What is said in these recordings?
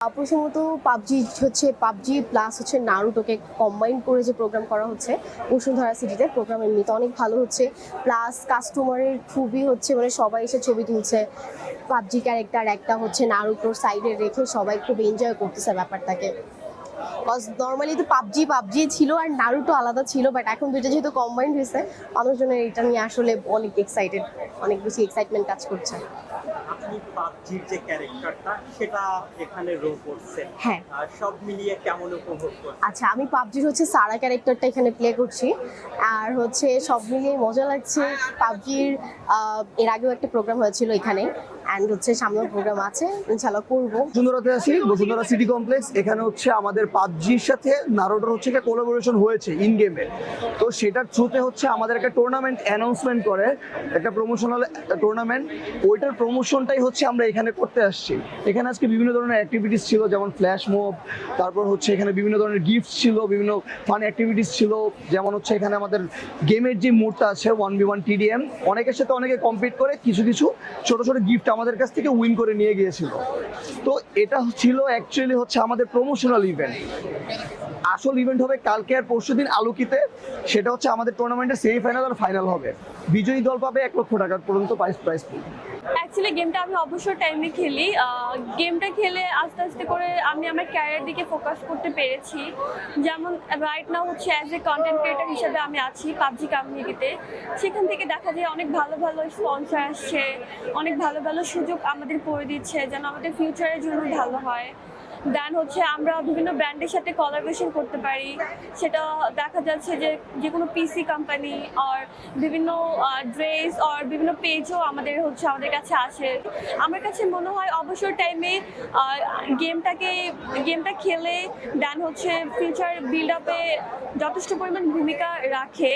প্রথমত পাবজি হচ্ছে PUBG plus হচ্ছে নারুটোকে কম্বাইন করে যে প্রোগ্রাম করা হচ্ছে বসুন্ধরা সিটিতে, প্রোগ্রাম এমনিতে অনেক ভালো হচ্ছে। প্লাস কাস্টমারের খুবই হচ্ছে মানে সবাই এসে ছবি তুলছে, পাবজি ক্যারেক্টার একটা হচ্ছে নারুটোর সাইডে রেখে সবাই খুব এনজয় করতেছে ব্যাপারটাকে। কজ নর্মালি তো পাবজি পাবজি ছিল আর নারুটো আলাদা ছিল, বাট এখন দুইটা যেহেতু কম্বাইন্ড হয়েছে মানুষজনের এটা নিয়ে আসলে অনেক এক্সাইটেড, অনেক বেশি এক্সাইটমেন্ট কাজ করছে। আপনি পাবজির যে ক্যারেক্টারটা সেটা এখানে রো করছেন, হ্যাঁ, সব মিলিয়ে কেমন উপভোগ করছেন? আচ্ছা আমি পাবজির হচ্ছে সারা ক্যারেক্টারটা এখানে প্লে করছি, আর হচ্ছে সব মিলিয়ে মজা লাগছে। পাবজির এর আগেও একটা প্রোগ্রাম হয়েছিল এখানে, অ্যান্ড হচ্ছে সামনের প্রোগ্রাম আছে, ইনশাল্লাহ করবো। বসুন্ধরাতে আছি, বসুন্ধরা সিটি কমপ্লেক্স। এখানে হচ্ছে আমাদের পাবজির সাথে নারুটোর হচ্ছে একটা কোলাবোরেশন হয়েছে ইন গেমে। তো সেটার থ্রুতে হচ্ছে আমাদের একটা টুর্নামেন্ট অ্যানাউন্সমেন্ট করে, একটা প্রমোশনাল টুর্নামেন্ট। ওইটার প্রমোশনটাই হচ্ছে আমরা এখানে করতে আসছি। এখানে আজকে বিভিন্ন ধরনের অ্যাক্টিভিটিস ছিল, যেমন ফ্ল্যাশ মব, তারপর হচ্ছে এখানে বিভিন্ন ধরনের গিফট ছিল, বিভিন্ন ফান অ্যাক্টিভিটিস ছিল। যেমন হচ্ছে এখানে আমাদের গেমের যে মুডটা আছে 1v1 TDM, অনেকের সাথে অনেকে কম্পিট করে কিছু কিছু ছোট ছোট গিফট আমাদের কাছ থেকে উইন করে নিয়ে গিয়েছিল। তো এটা ছিল অ্যাকচুয়ালি হচ্ছে আমাদের প্রমোশনাল ইভেন্ট। আসল ইভেন্ট হবে কালকে আর পরশুদিন আলোকিতে। সেটা হচ্ছে আমাদের টুর্নামেন্টের সেমিফাইনাল আর ফাইনাল হবে। বিজয়ী দল পাবে 1 লক্ষ টাকা পর্যন্ত প্রাইস পুল। অ্যাকচুয়ালি গেমটা আমি অবসর টাইমে খেলি। গেমটা খেলে আস্তে আস্তে করে আমি আমার ক্যারিয়ার দিকে ফোকাস করতে পেরেছি। যেমন রাইট নাও হচ্ছে অ্যাজ এ কন্টেন্ট ক্রিয়েটার হিসেবে আমি আছি পাবজি কমিউনিটিতে। সেখান থেকে দেখা যায় অনেক ভালো ভালো স্পন্সর আসছে, অনেক ভালো ভালো সুযোগ আমাদের করে দিচ্ছে যেন আমাদের ফিউচারের জন্য ভালো হয়। দেন হচ্ছে আমরা বিভিন্ন ব্র্যান্ডের সাথে কোলাবোরেশন করতে পারি। সেটা দেখা যাচ্ছে যে যে কোনো পিসি কোম্পানি আর বিভিন্ন ড্রেস আর বিভিন্ন পেজও আমাদের কাছে আসে। আমার কাছে মনে হয় অবসর টাইমে গেমটা খেলে দেন হচ্ছে ফিউচার বিল্ড আপে যথেষ্ট পরিমাণ ভূমিকা রাখে।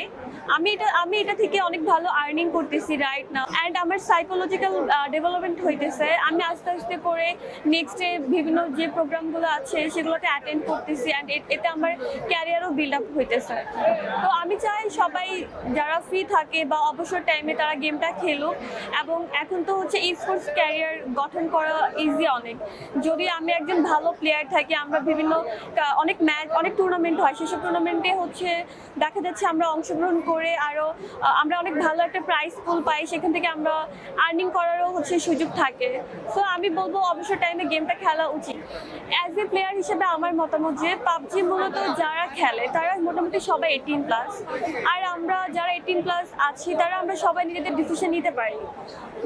আমি এটা থেকে অনেক ভালো আর্নিং করতেছি রাইট নাও, অ্যান্ড আমার সাইকোলজিক্যাল ডেভেলপমেন্ট হইতেছে। আমি আস্তে আস্তে করে নেক্সটে বিভিন্ন যে প্রোগ্রামগুলো আছে সেগুলোতে অ্যাটেন্ড করতেছি, অ্যান্ড এতে আমার ক্যারিয়ারও বিল্ড আপ হইতেছে। তো আমি চাই সবাই যারা ফ্রি থাকে বা অবসর টাইমে তারা গেমটা খেলুক। এবং এখন তো হচ্ছে স্পোর্টস ক্যারিয়ার গঠন করা ইজি অনেক। যদি আমি একজন ভালো প্লেয়ার থাকি, আমরা অনেক ম্যাচ অনেক টুর্নামেন্ট হয়, সেসব টুর্নামেন্টে হচ্ছে দেখা যাচ্ছে আমরা অংশগ্রহণ করে আরও আমরা অনেক ভালো একটা প্রাইজ পুল পাই, সেখান থেকে আমরা আর্নিং করারও হচ্ছে সুযোগ থাকে। সো আমি বলবো অবসর টাইমে গেমটা খেলা উচিত। অ্যাজ এ প্লেয়ার হিসেবে আমার মতামত যে পাবজি মূলত যারা খেলে তারা মোটামুটি সবাই 18+, আর আমরা যারা 18+ আছি তারা আমরা সবাই নিজেদের ডিসিশন নিতে পারি।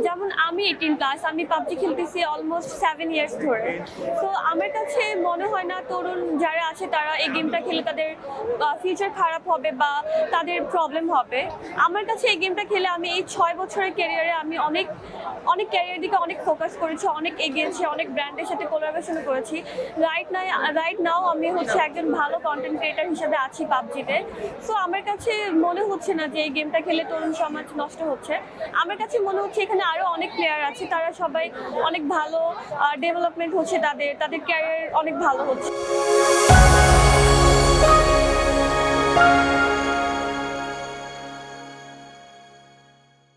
যেমন আমি 18+, আমি পাবজি খেলতেছি অলমোস্ট 7 ইয়ার্স ধরে। তো আমার কাছে মনে হয় না তরুণ যারা আছে তারা এই গেমটা খেলে তাদের ফিউচার খারাপ হবে বা তাদের প্রবলেম হবে। আমার কাছে এই গেমটা খেলে আমি এই 6 বছরের ক্যারিয়ারে আমি অনেক ক্যারিয়ার দিকে অনেক ফোকাস করেছি, অনেক এগিয়েছি, অনেক ব্র্যান্ডের সাথে কোলাবোরেশন করেছি। রাইট নাও আমি হচ্ছে একজন ভালো কন্টেন্ট ক্রিয়েটার হিসেবে আছি পাবজিতে। সো আমার কাছে মনে হচ্ছে না যে এই গেমটা খেলে তরুণ সমাজ নষ্ট হচ্ছে। আমার কাছে মনে হচ্ছে এখানে আরও অনেক প্লেয়ার আছে, তারা সবাই অনেক ভালো ডেভেলপমেন্ট হচ্ছে, তাদের ক্যারিয়ার অনেক ভালো হচ্ছে।